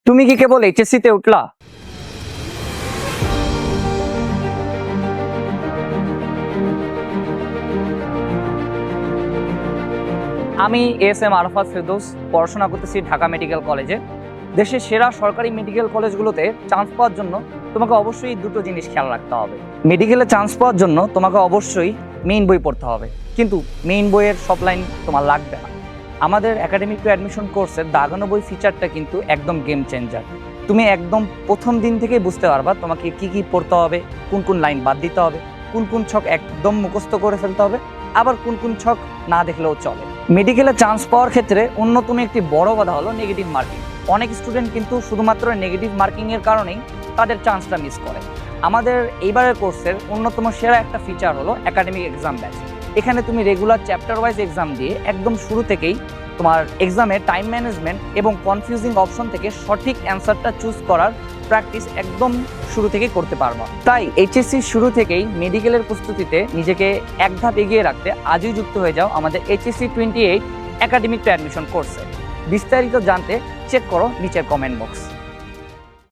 তুমি কি কেবল এইচএসসি তে উঠলা? আমি এস এম আরাফাত ফেরদৌস, পড়াশোনা করতেছি ঢাকা মেডিকেল কলেজে। দেশের সেরা সরকারি মেডিকেল কলেজগুলোতে চান্স পাওয়ার জন্য তোমাকে অবশ্যই দুটো জিনিস খেয়াল রাখতে হবে। মেডিকেলে চান্স পাওয়ার জন্য তোমাকে অবশ্যই মেইন বই পড়তে হবে, কিন্তু মেইন বইয়ের সব লাইন তোমার লাগবে না। আমাদের একাডেমিক টু অ্যাডমিশন কোর্সের দাগানো বই ফিচারটা কিন্তু একদম গেম চেঞ্জার। তুমি একদম প্রথম দিন থেকেই বুঝতে পারবা তোমাকে কি কি পড়তে হবে, কোন কোন লাইন বাদ দিতে হবে, কোন কোন ছক একদম মুখস্থ করে ফেলতে হবে, আবার কোন কোন ছক না দেখলেও চলে। মেডিকেলে চান্স পাওয়ার ক্ষেত্রে অন্যতম একটি বড় বাধা হলো নেগেটিভ মার্কিং। অনেক স্টুডেন্ট কিন্তু শুধুমাত্র নেগেটিভ মার্কিং এর কারণেই তাদের চান্সটা মিস করে। আমাদের এইবারের কোর্সের অন্যতম সেরা একটা ফিচার হলো একাডেমিক এক্সাম ব্যাচ। এখানে তুমি রেগুলার চ্যাপ্টার ওয়াইজ এক্সাম দিয়ে একদম শুরু থেকেই তোমার এক্সামে টাইম ম্যানেজমেন্ট এবং কনফিউজিং অপশন থেকে সঠিক অ্যান্সারটা চুজ করার প্র্যাকটিস একদম শুরু থেকেই করতে পারবা। তাই এইচএসসি শুরু থেকেই মেডিকেলের প্রস্তুতিতে নিজেকে এক ধাপ এগিয়ে রাখতে আজই যুক্ত হয়ে যাও আমাদের এইচএসসি 28 একাডেমিক টু অ্যাডমিশন কোর্সে। বিস্তারিত জানতে চেক করো নিচের কমেন্ট বক্স।